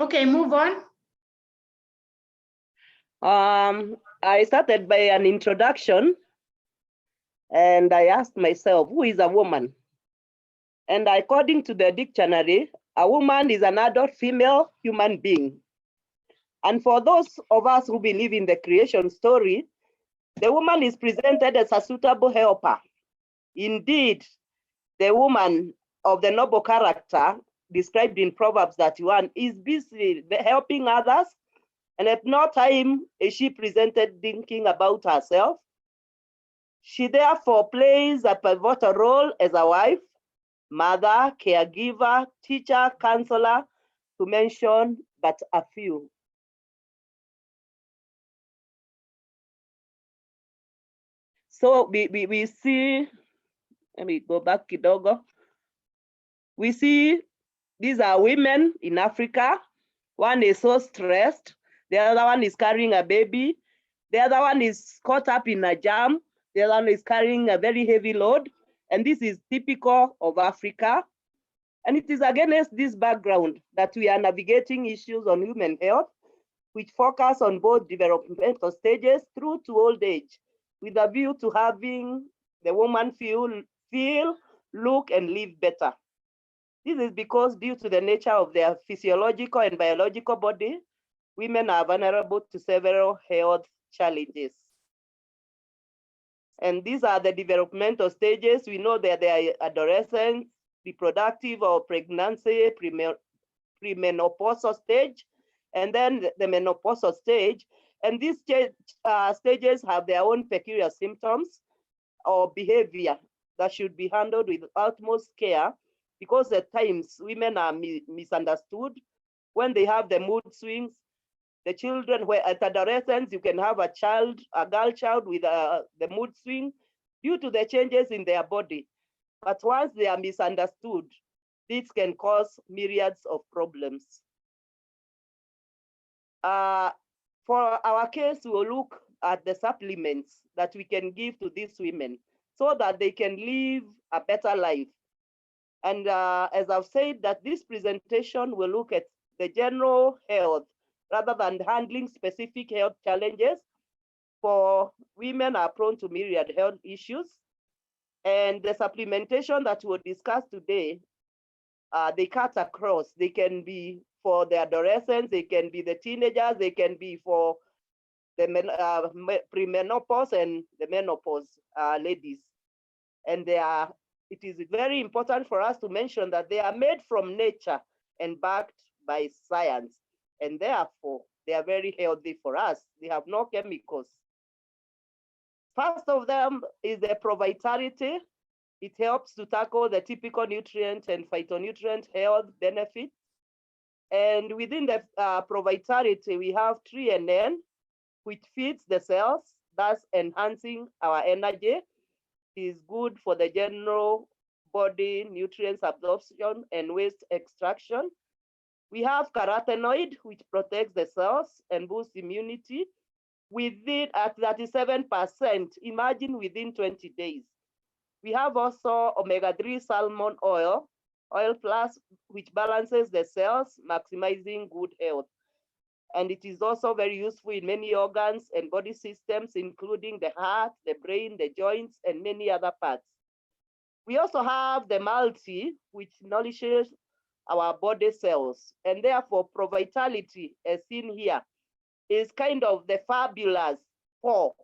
Okay, move on. I started by an introduction, and I asked myself, who is a woman? And according to the dictionary, a woman is an adult female human being. And for those of us who believe in the creation story, the woman is presented as a suitable helper. Indeed, the woman of the noble character described in Proverbs 31 is busy helping others, and at no time is she presented thinking about herself. She therefore plays a pivotal role as a wife, mother, caregiver, teacher, counselor, to mention but a few. So we see, let me go back kidogo. We see these are women in Africa. One is so stressed. The other one is carrying a baby. The other one is caught up in a jam. The other one is carrying a very heavy load. And this is typical of Africa. And it is against this background that we are navigating issues on human health, which focus on both developmental stages through to old age, with a view to having the woman feel, look, and live better. This is because due to the nature of their physiological and biological body, women are vulnerable to several health challenges. And these are the developmental stages. We know that they are adolescence, reproductive or pregnancy, premenopausal stage, and then the menopausal stage. And these stages have their own peculiar symptoms or behavior that should be handled with utmost care, because at times women are misunderstood when they have the mood swings. The children, where at adolescence, you can have a girl child with the mood swing due to the changes in their body. But once they are misunderstood, this can cause myriads of problems. For our case, we will look at the supplements that we can give to these women so that they can live a better life. And as I've said, that this presentation will look at the general health rather than handling specific health challenges. For women are prone to myriad health issues. And the supplementation that we'll discuss today, they cut across. They can be for the adolescents, they can be the teenagers, they can be for the premenopause and the menopause ladies. And it is very important for us to mention that they are made from nature and backed by science. And therefore, they are very healthy for us. They have no chemicals. First of them is the PROVITALITY. It helps to tackle the typical nutrient and phytonutrient health benefits. And within the PROVITALITY, we have 3NN, which feeds the cells, thus enhancing our energy. It is good for the general body nutrients absorption and waste extraction. We have carotenoid, which protects the cells and boosts immunity. Within at 37%, imagine within 20 days. We have also omega-3 salmon oil plus, which balances the cells, maximizing good health. And it is also very useful in many organs and body systems, including the heart, the brain, the joints, and many other parts. We also have the multi, which nourishes our body cells. And therefore, PROVITALITY, as seen here, is kind of the fabulous 4,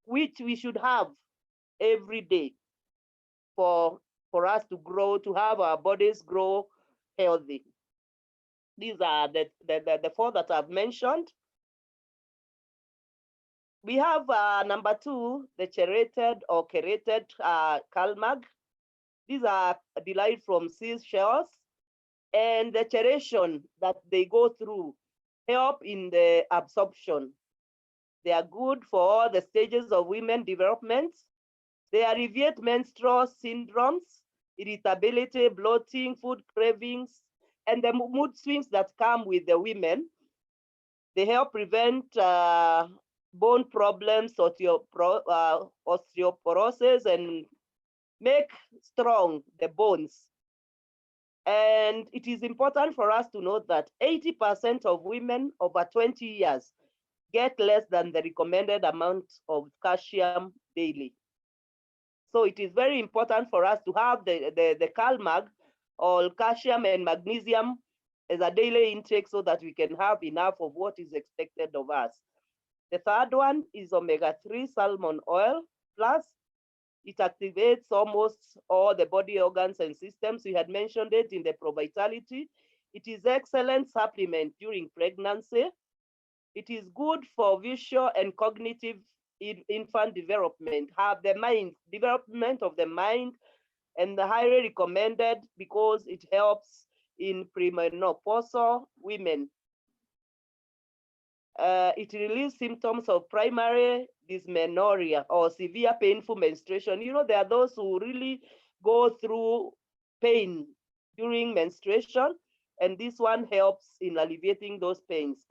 which we should have every day for us to grow, to have our bodies grow healthy. These are the 4 that I've mentioned. We have number 2, the chelated or chelated Cal-Mag. These are derived from seashells, and the chelation that they go through help in the absorption. They are good for all the stages of women development. They alleviate menstrual syndromes, irritability, bloating, food cravings, and the mood swings that come with the women. They help prevent bone problems, osteoporosis, and make strong the bones. And it is important for us to note that 80% of women over 20 years get less than the recommended amount of calcium daily. So it is very important for us to have the Cal-Mag or calcium and magnesium as a daily intake so that we can have enough of what is expected of us. The third one is omega-3 salmon oil plus. It activates almost all the body organs and systems. We had mentioned it in the PROVITALITY. It is excellent supplement during pregnancy. It is good for visual and cognitive infant development, development of the mind, and highly recommended because it helps in premenopausal women. It relieves symptoms of primary dysmenorrhea or severe painful menstruation. You know, there are those who really go through pain during menstruation, and this one helps in alleviating those pains,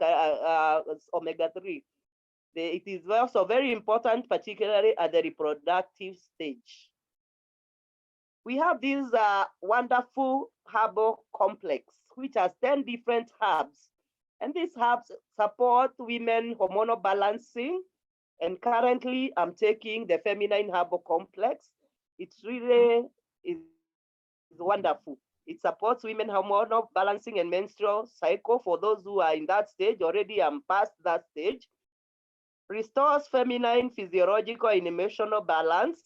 omega-3. It is also very important, particularly at the reproductive stage. We have this wonderful herbal complex, which has 10 different herbs. And these herbs support women hormonal balancing. And currently, I'm taking the feminine herbal complex. It really is wonderful. It supports women hormonal balancing and menstrual cycle. For those who are in that stage, already I'm past that stage. Restores feminine physiological and emotional balance.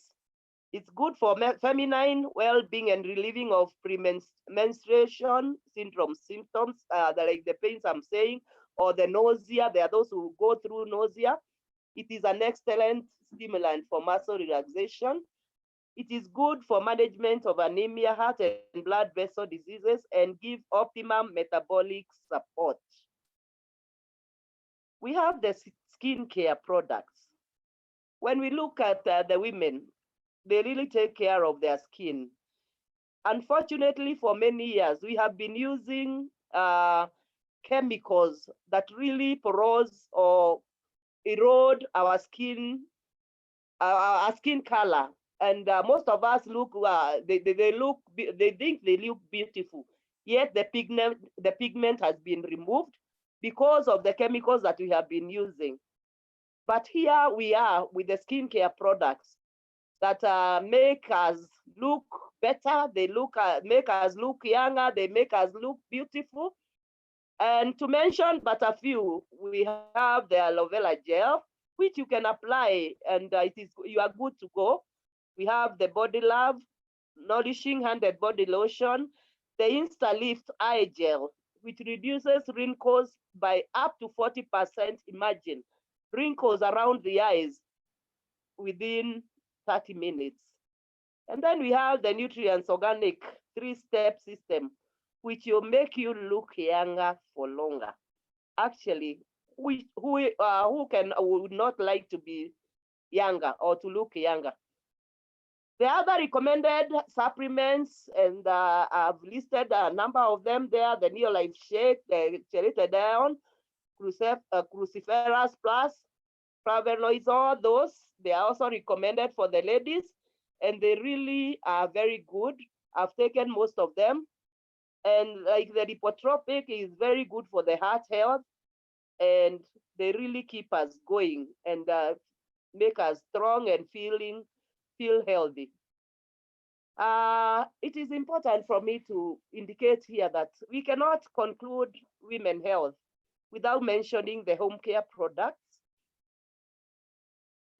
It's good for feminine well-being and relieving of premenstruation syndrome symptoms, like the pains I'm saying, or the nausea. There are those who go through nausea. It is an excellent stimulant for muscle relaxation. It is good for management of anemia, heart and blood vessel diseases, and give optimum metabolic support. We have the skincare products. When we look at the women, they really take care of their skin. Unfortunately, for many years, we have been using chemicals that really porose or erode our skin color. And most of us look, they think they look beautiful. Yet the pigment has been removed because of the chemicals that we have been using. But here we are with the skincare products that make us look better. They make us look younger. They make us look beautiful. And to mention but a few, we have the aloe vera gel, which you can apply, and you are good to go. We have the Body Love Nourishing Handed Body Lotion, the Insta Lift Eye Gel, which reduces wrinkles by up to 40%. Imagine wrinkles around the eyes within 30 minutes. And then we have the Nutrients Organic 3-step system, which will make you look younger for longer. Actually, who would not like to be younger or to look younger? The other recommended supplements, and I've listed a number of them there: the Neolife Shake, the Chelated Cruciferous Plus, flavonoids, all those. They are also recommended for the ladies, and they really are very good. I've taken most of them. And like the lipotropic is very good for the heart health, and they really keep us going and make us strong and feel healthy. It is important for me to indicate here that we cannot conclude women health without mentioning the home care products.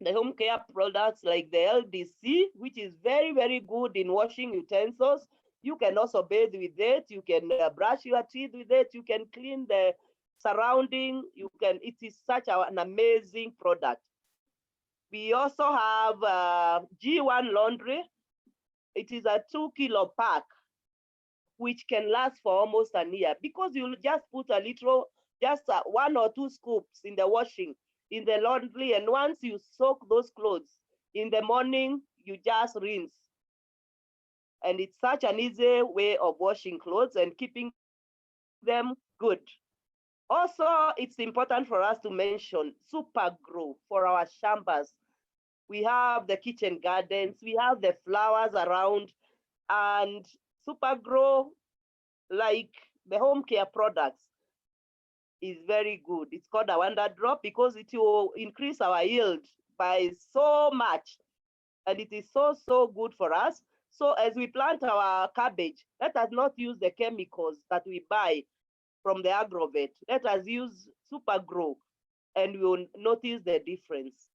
The home care products like the LDC, which is very, very good in washing utensils. You can also bathe with it. You can brush your teeth with it. You can clean the surrounding. It is such an amazing product. We also have G1 laundry. It is a 2-kilo pack, which can last for almost a year because you just put a little, just 1 or 2 scoops in the washing, in the laundry. And once you soak those clothes in the morning, you just rinse. And it's such an easy way of washing clothes and keeping them good. Also, it's important for us to mention Super Grow for our shambas. We have the kitchen gardens, we have the flowers around, and Super Grow like the home care products is very good. It's called a wonder drop because it will increase our yield by so much. And it is so good for us. So as we plant our cabbage, let us not use the chemicals that we buy from the agrovet. Let us use Super Grow and we will notice the difference.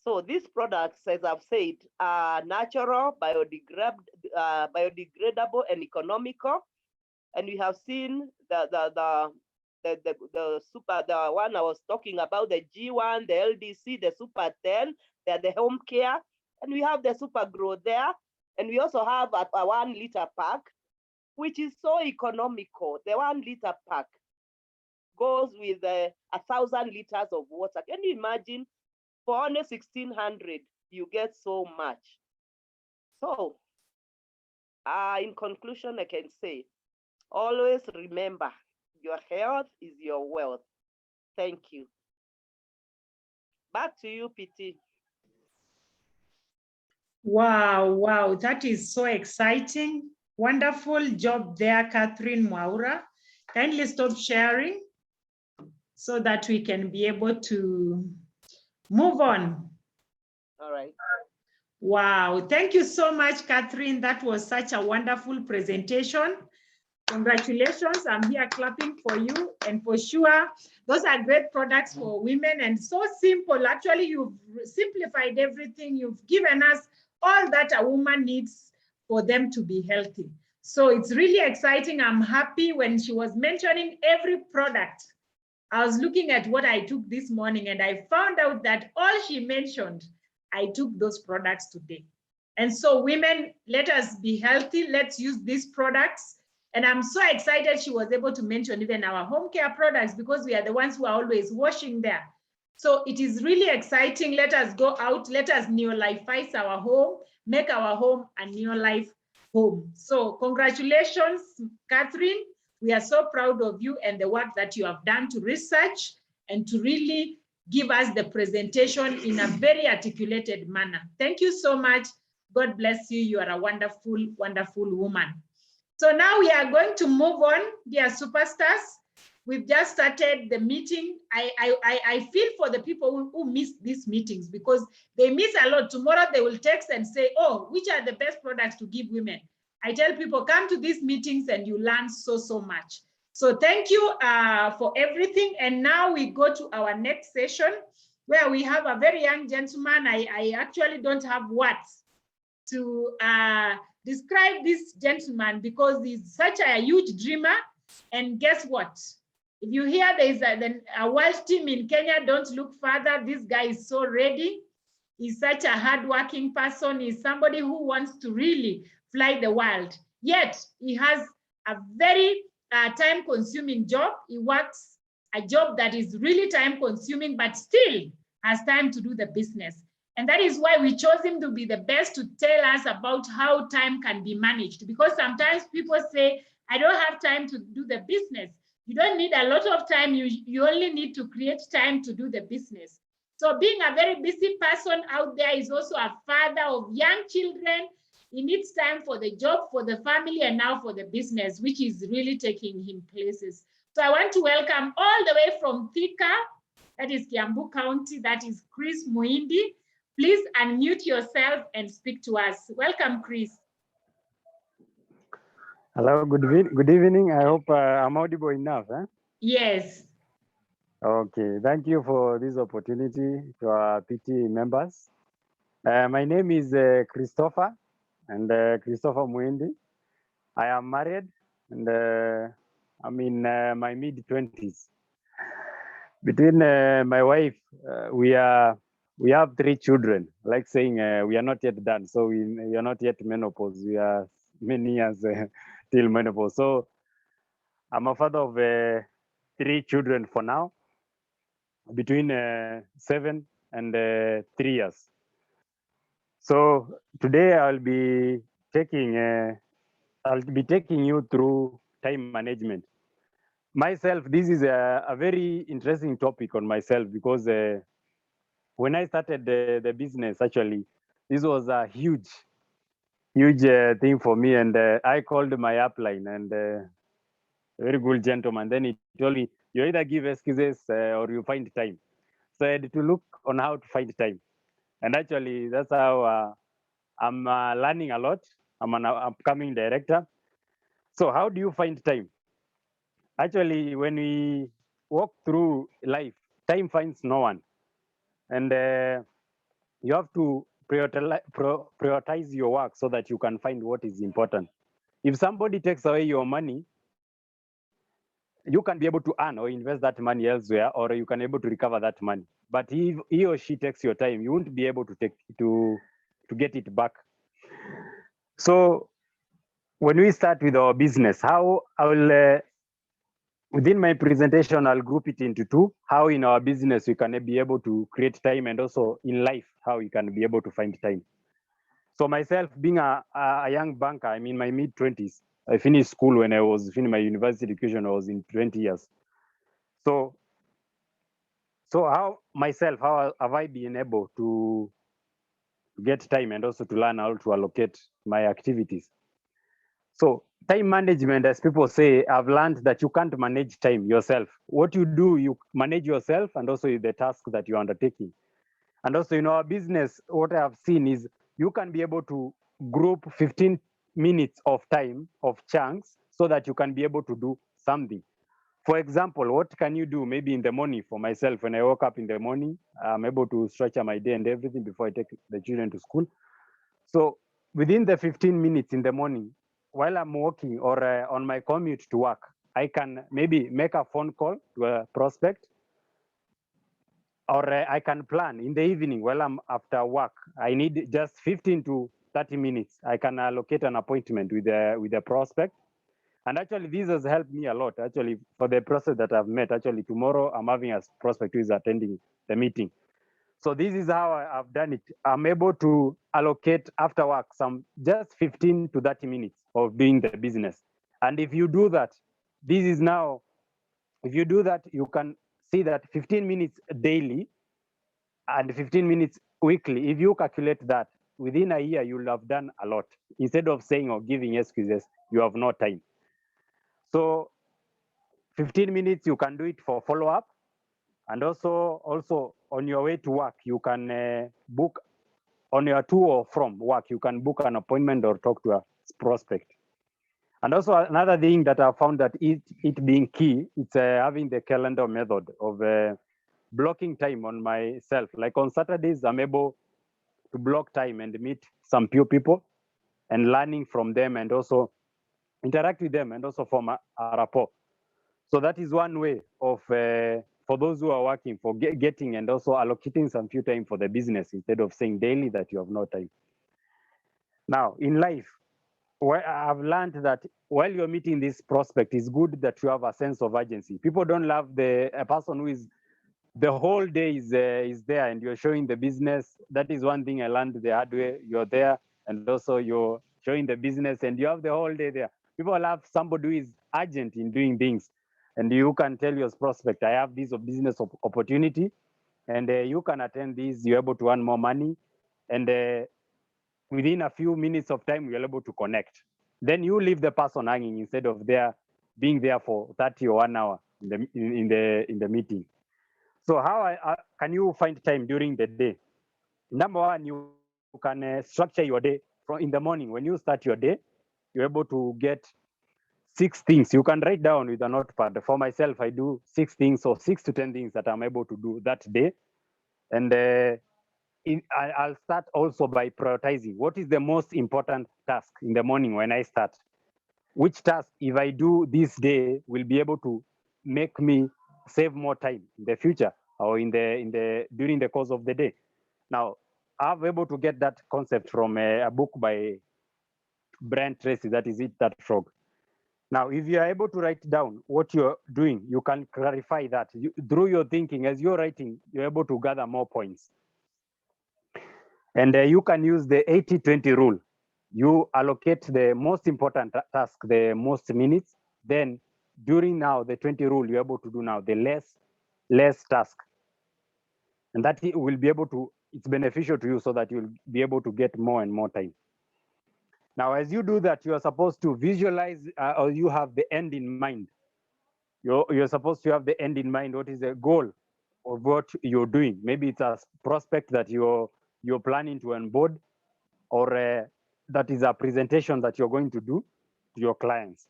So these products, as I've said, are natural, biodegradable, and economical. And we have seen the one I was talking about, the G1, the LDC, the Super 10, they're the home care, and we have the Super Grow there. And we also have a 1 liter pack, which is so economical. The 1 liter pack goes with 1,000 liters of water. Can you imagine? For only 1,600, you get so much. So, in conclusion, I can say, always remember, your health is your wealth. Thank you. Back to you, PT. Wow, that is so exciting. Wonderful job there, Catherine Mwaura. Kindly stop sharing so that we can be able to move on. All right. Wow, thank you so much, Catherine. That was such a wonderful presentation. Congratulations, I'm here clapping for you, and for sure, those are great products for women and so simple. Actually, you've simplified everything. You've given us all that a woman needs for them to be healthy. So it's really exciting. I'm happy when she was mentioning every product. I was looking at what I took this morning and I found out that all she mentioned, I took those products today. And so women, let us be healthy. Let's use these products. And I'm so excited she was able to mention even our home care products because we are the ones who are always washing there. So it is really exciting. Let us go out. Let us neo-lifize our home, make our home a neo-life home. So congratulations, Catherine. We are so proud of you and the work that you have done to research and to really give us the presentation in a very articulated manner. Thank you so much. God bless you. You are a wonderful, wonderful woman. So now we are going to move on, dear superstars. We've just started the meeting. I feel for the people who miss these meetings because they miss a lot. Tomorrow they will text and say, oh, which are the best products to give women? I tell people, come to these meetings and you learn so much. So thank you for everything. And now we go to our next session where we have a very young gentleman. I actually don't have words to describe this gentleman because he's such a huge dreamer. And guess what? If you hear there is a world team in Kenya, don't look further. This guy is so ready. He's such a hardworking person. He's somebody who wants to really fly the world. Yet he has a very time-consuming job. He works a job that is really time-consuming, but still has time to do the business. And that is why we chose him to be the best to tell us about how time can be managed. Because sometimes people say, I don't have time to do the business. You don't need a lot of time. You only need to create time to do the business. So being a very busy person out there is also a father of young children. He needs time for the job, for the family, and now for the business, which is really taking him places. So I want to welcome all the way from Thika, that is Kiambu County, that is Chris Muindi. Please unmute yourself and speak to us. Welcome, Chris. Hello, good evening. I hope I'm audible enough. Eh? Yes. Okay, thank you for this opportunity to our PT members. My name is Christopher, and Christopher Muindi. I am married, and I'm in my mid-20s. Between my wife, we have 3 children. Like saying we are not yet done, so we are not yet menopause. We are many years till menopause. So I'm a father of 3 children for now, between 7 and 3 years. So today I'll be taking you through time management. Myself, this is a very interesting topic on myself because when I started the business, actually, this was a huge thing for me, and I called my upline, and a very good gentleman. Then he told me, you either give excuses or you find time. So I had to look on how to find time. And actually, that's how I'm learning a lot. I'm an upcoming director. So how do you find time? Actually, when we walk through life, time finds no one. And you have to prioritize your work so that you can find what is important. If somebody takes away your money, you can be able to earn or invest that money elsewhere, or you can be able to recover that money. But if he or she takes your time, you won't be able to get it back. So when we start with our business, how I will within my presentation, I'll group it into two: how in our business we can be able to create time, and also in life how we can be able to find time. So myself, being a young banker, I'm in my mid-20s. I finished school when I was finishing my university education. I was in 20 years. So how have I been able to get time and also to learn how to allocate my activities? So time management, as people say, I've learned that you can't manage time yourself. What you do, you manage yourself and also the task that you're undertaking. And also in our business, what I have seen is you can be able to group 15 minutes of time of chunks so that you can be able to do something. For example, what can you do maybe in the morning? For myself, when I woke up in the morning, I'm able to structure my day and everything before I take the children to school. So within the 15 minutes in the morning, while I'm working or on my commute to work, I can maybe make a phone call to a prospect, or I can plan in the evening while I'm after work. I need just 15 to 30 minutes. I can allocate an appointment with the prospect. And actually, this has helped me a lot. Actually, for the process that I've met, actually tomorrow I'm having a prospect who is attending the meeting. So this is how I've done it. I'm able to allocate after work some just 15 to 30 minutes of doing the business. And if you do that, if you do that, you can see that 15 minutes daily and 15 minutes weekly. If you calculate that, within a year, you'll have done a lot. Instead of saying or giving excuses, you have no time. So 15 minutes, you can do it for follow-up. And also on your way to work, you can book on your to or from work, you can book an appointment or talk to a prospect. And also another thing that I found that it being key, it's having the calendar method of blocking time on myself. Like on Saturdays, I'm able to block time and meet some few people and learning from them and also interact with them and also form a rapport. So that is one way of, for those who are working, for getting and also allocating some few time for the business instead of saying daily that you have no time. Now, in life, I've learned that while you're meeting this prospect, it's good that you have a sense of urgency. People don't love a person who is the whole day is there and you're showing the business. That is one thing I learned the hard way. You're there and also you're showing the business and you have the whole day there. People love somebody who is urgent in doing things. And you can tell your prospect, I have this business opportunity and you can attend this, you're able to earn more money. And within a few minutes of time, you're able to connect. Then you leave the person hanging instead of being there for 30 or 1 hour in the meeting. So how can you find time during the day? Number one, you can structure your day in the morning. When you start your day, you're able to get 6 things. You can write down with a notepad. For myself, I do 6 things or 6 to 10 things that I'm able to do that day. And I'll start also by prioritizing. What is the most important task in the morning when I start? Which task, if I do this day, will be able to make me save more time in the future or during the course of the day? Now, I'm able to get that concept from a book by Brian Tracy, that is Eat That Frog. Now, if you are able to write down what you're doing, you can clarify that. Through your thinking, as you're writing, you're able to gather more points. And you can use the 80-20 rule. You allocate the most important task, the most minutes. Then during now the 20 rule, you're able to do now the less task. And that will be able to, it's beneficial to you so that you'll be able to get more and more time. Now, as you do that, you are supposed to visualize or you have the end in mind. you're supposed to have the end in mind. What is the goal of what you're doing? Maybe it's a prospect that you're planning to onboard, or that is a presentation that you're going to do to your clients.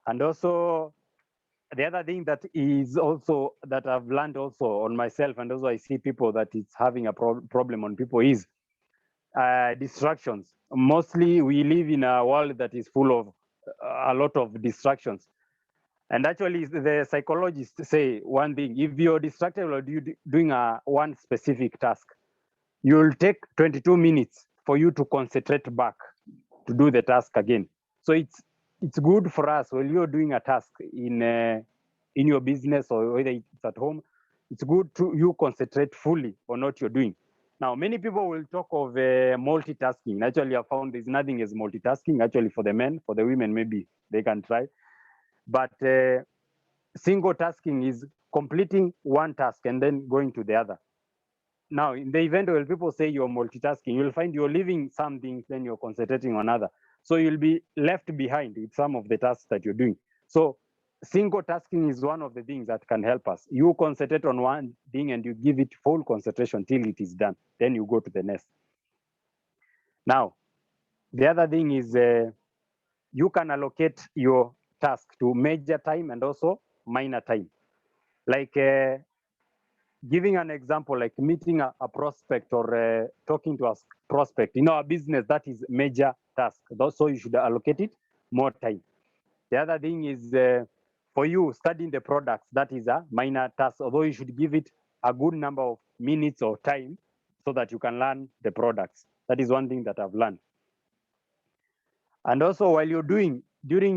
And also, the other thing that is also that I've learned also on myself, and also I see people that it's having a problem on people, is distractions. Mostly we live in a world that is full of a lot of distractions. And actually the psychologists say one thing: if you're distracted or doing one specific task, you'll take 22 minutes for you to concentrate back to do the task again. So it's good for us when you're doing a task in your business or whether it's at home. It's good to you concentrate fully on what you're doing. Now, many people will talk of multitasking. Actually, I found there's nothing as multitasking. Actually, for the men, for the women, maybe they can try. But single tasking is completing one task and then going to the other. Now, in the event where people say you're multitasking, you'll find you're leaving some things, then you're concentrating on other. So you'll be left behind with some of the tasks that you're doing. So single tasking is one of the things that can help us. You concentrate on one thing and you give it full concentration till it is done. Then you go to the next. Now, the other thing is you can allocate your task to major time and also minor time. Like giving an example, like meeting a prospect or talking to a prospect. In our business, that is major task. So you should allocate it more time. The other thing is for you studying the products, that is a minor task, although you should give it a good number of minutes or time so that you can learn the products. That is one thing that I've learned. And also while you're during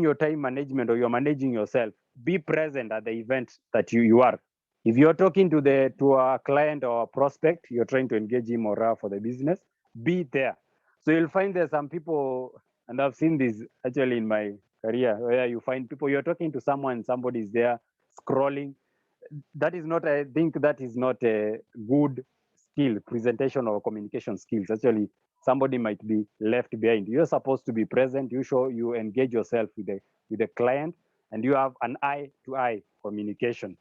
your time management or you're managing yourself, be present at the event that you are. If you're talking to a client or a prospect, you're trying to engage him or her for the business, be there. So you'll find there's some people, and I've seen this actually in my career, where you find people, you're talking to someone, somebody's there scrolling. That is not, I think that is not a good skill, presentation or communication skills. Actually, somebody might be left behind. You're supposed to be present. You engage yourself with the client, and you have an eye-to-eye communication.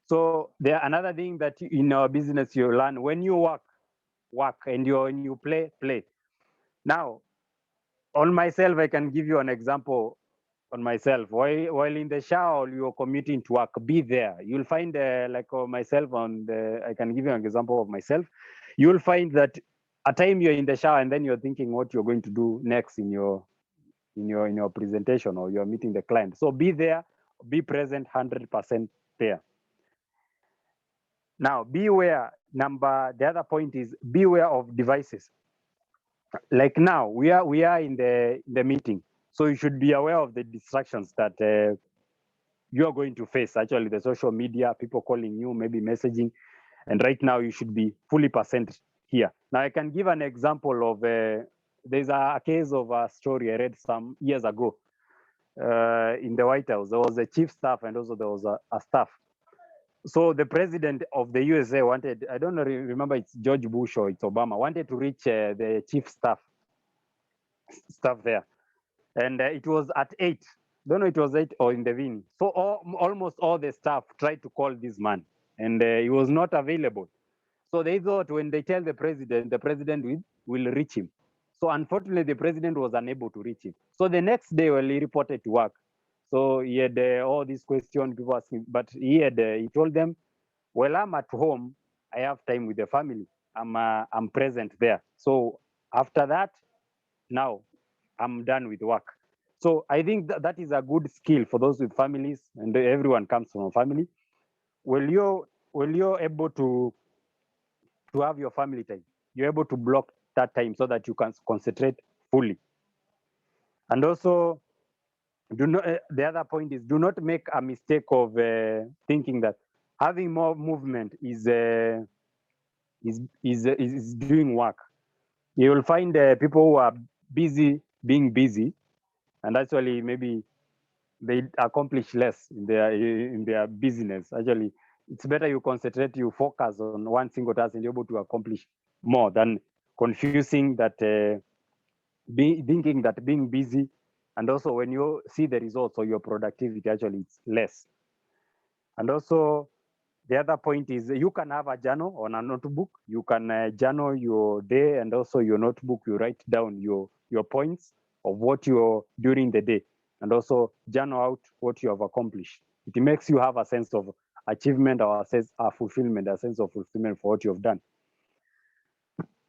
So there another thing that in our business you learn: when you work, and when you play. Now, on myself, I can give you an example on myself. While in the shower, you're commuting to work, be there. You'll find like myself I can give you an example of myself. You'll find that a time you're in the shower and then you're thinking what you're going to do next in your presentation, or you're meeting the client. So be there, be present 100% there. Now, beware. The other point is beware of devices. Like now, we are in the meeting, so you should be aware of the distractions that you are going to face. Actually, the social media, people calling you, maybe messaging, and right now you should be fully present here. Now, I can give an example of there's a case of a story I read some years ago in the White House. There was a chief staff and also there was a staff. So the president of the USA wanted, I don't remember it's George Bush or it's Obama, wanted to reach the chief staff there. And it was at 8. Don't know it was 8 or in the evening. So almost all the staff tried to call this man, and he was not available. So they thought when they tell the president will reach him. So unfortunately, the president was unable to reach him. So the next day, when he reported to work, so he had all these questions people asking, but he told them, well, I'm at home, I have time with the family, I'm present there. So after that, now I'm done with work. So I think that is a good skill for those with families, and everyone comes from a family. When you're able to have your family time, you're able to block that time so that you can concentrate fully. And also, the other point is, do not make a mistake of thinking that having more movement is doing work. You will find people who are busy being busy, and actually maybe they accomplish less in their business. Actually, it's better you concentrate, you focus on one single task, and you're able to accomplish more than confusing that, thinking that being busy And also when you see the results, so your productivity actually it's less. And also the other point is you can have a journal on a notebook. You can journal your day, and also your notebook, you write down your points of what you're during the day, and also journal out what you have accomplished. It makes you have a sense of achievement, or a sense of fulfillment, a sense of fulfillment for what you have done.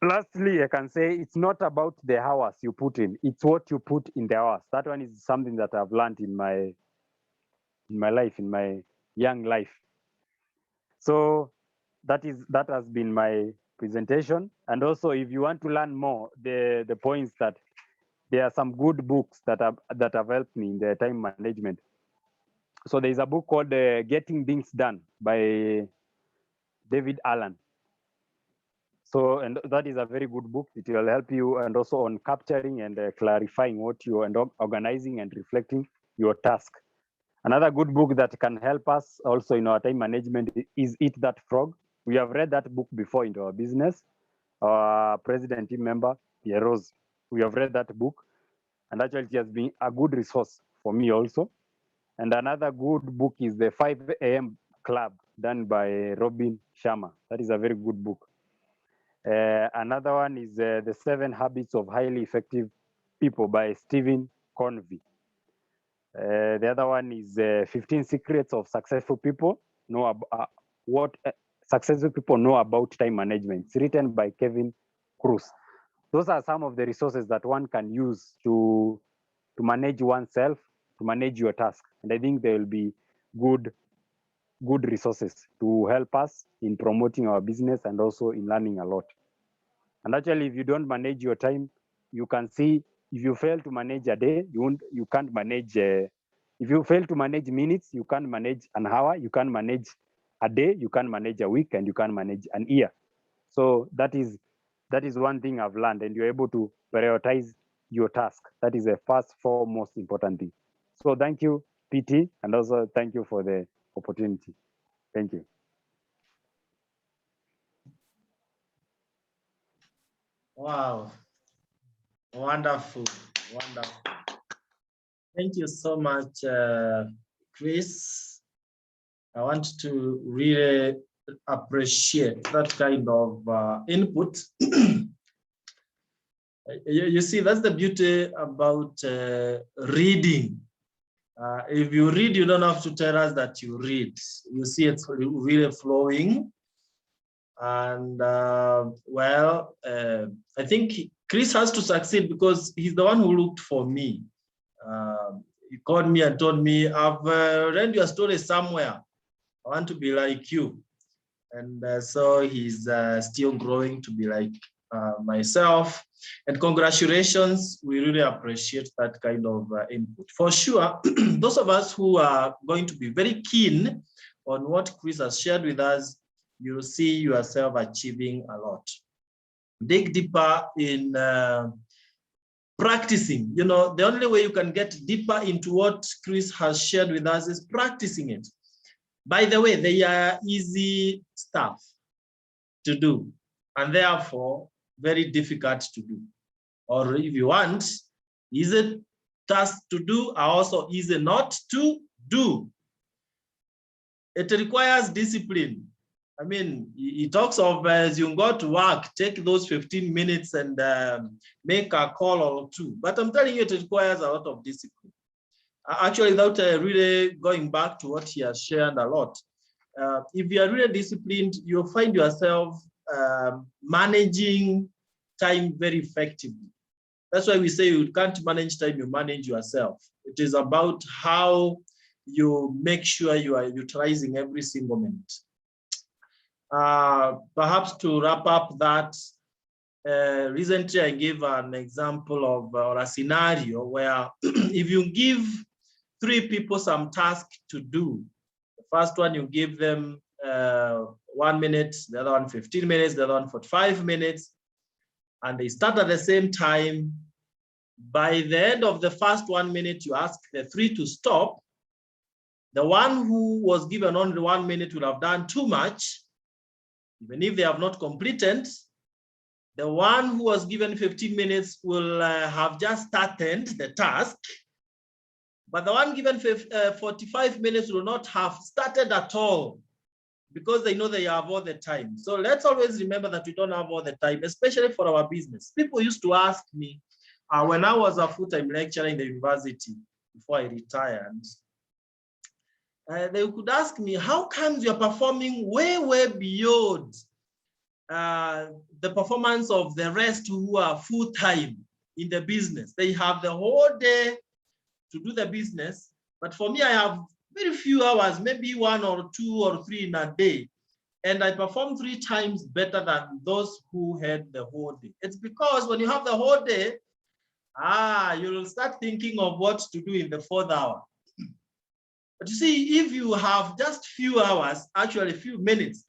Lastly, I can say it's not about the hours you put in, it's what you put in the hours. That one is something that I've learned in my life, in my young life. So that has been my presentation. And also, if you want to learn more, the points that there are some good books that have helped me in the time management. So there is a book called Getting Things Done by David Allen. So, and that is a very good book. It will help you, and also on capturing and clarifying what you, and organizing and reflecting your task. Another good book that can help us also in our time management is Eat That Frog. We have read that book before into our business. Our president team member, Pierre Rose, we have read that book, and actually it has been a good resource for me also. And another good book is the 5 a.m. Club, done by Robin Sharma. That is a very good book. Another one is The 7 Habits of Highly Effective People by Stephen Covey. The other one is 15 Secrets of Successful People. What successful people know about time management. It's written by Kevin Cruz. Those are some of the resources that one can use to manage oneself, to manage your task. And I think there will be good resources to help us in promoting our business and also in learning a lot. And actually, if you don't manage your time, you can see if you fail to manage a day, you can't manage. If you fail to manage minutes, you can't manage an hour, you can't manage a day, you can't manage a week, and you can't manage an year. So that is one thing I've learned, and you're able to prioritize your task. That is the first foremost important thing. So thank you, PT, and also thank you for the opportunity. Thank you. Wow. Wonderful. Wonderful. Thank you so much, Chris. I want to really appreciate that kind of input. You see, that's the beauty about reading. If you read, you don't have to tell us that you read. You see it's really flowing. And well, I think Chris has to succeed because he's the one who looked for me. He called me and told me, I've read your story somewhere. I want to be like you. And so he's still growing to be like myself. And congratulations, we really appreciate that kind of input. For sure, those of us who are going to be very keen on what Chris has shared with us, you'll see yourself achieving a lot. Dig deeper in practicing. You know, the only way you can get deeper into what Chris has shared with us is practicing it. By the way, they are easy stuff to do, and therefore very difficult to do. Or if you want, easy tasks to do are also easy not to do. It requires discipline. I mean, he talks of as you go to work, take those 15 minutes and make a call or two. But I'm telling you, it requires a lot of discipline. Actually, without really going back to what he has shared a lot, if you are really disciplined, you'll find yourself managing time very effectively. That's why we say you can't manage time, you manage yourself. It is about how you make sure you are utilizing every single minute. Perhaps to wrap up that, recently I gave an example of or a scenario where if you give 3 people some task to do, the first one you give them 1 minute, the other one 15 minutes, the other one 45 minutes, and they start at the same time. By the end of the first 1 minute, you ask the 3 to stop. The one who was given only 1 minute will have done too much, even if they have not completed. The one who was given 15 minutes will have just started the task, But the one given 45 minutes will not have started at all because they know they have all the time. So let's always remember that we don't have all the time, especially for our business. People used to ask me when I was a full-time lecturer in the university before I retired, they could ask me, how comes you're performing way, way beyond the performance of the rest who are full-time in the business? They have the whole day to do the business, but for me, I have very few hours, maybe 1 or 2 or 3 in a day, and I perform 3 times better than those who had the whole day. It's because when you have the whole day, you'll start thinking of what to do in the 4th hour. But you see, if you have just few hours, actually a few minutes,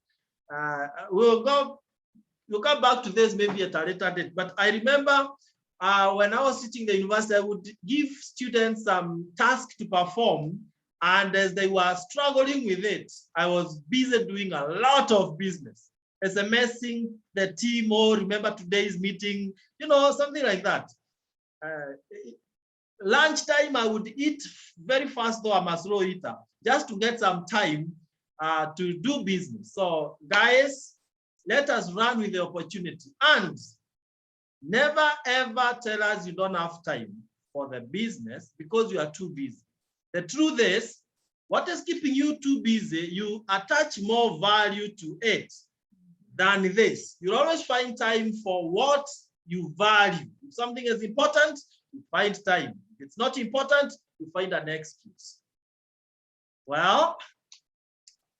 we'll come back to this maybe at a later date. But I remember when I was teaching the university, I would give students some task to perform, and as they were struggling with it, I was busy doing a lot of business, SMSing the team, or remember today's meeting, you know, something like that. Lunchtime, I would eat very fast, though I'm a slow eater, just to get some time to do business. So guys, let us run with the opportunity, and never ever tell us you don't have time for the business because you are too busy. The truth is, what is keeping you too busy, you attach more value to it than this. You'll always find time for what you value. If something is important, you find time. If it's not important, you find an excuse. Well,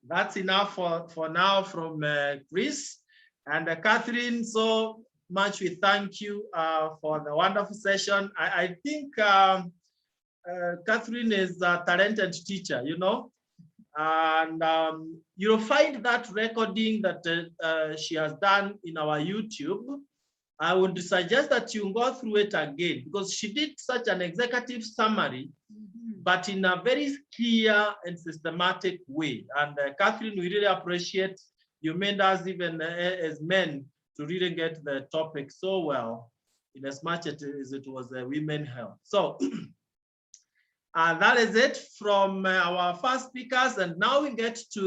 that's enough for now from Chris and Catherine. So much we thank you for the wonderful session. I think Catherine is a talented teacher, you know, and you'll find that recording that she has done in our YouTube. I would suggest that you go through it again because she did such an executive summary, but in a very clear and systematic way. And Catherine, we really appreciate you made us, even as men, to really get the topic so well, in as much as it was women health. So that is it from our first speakers, and now we get to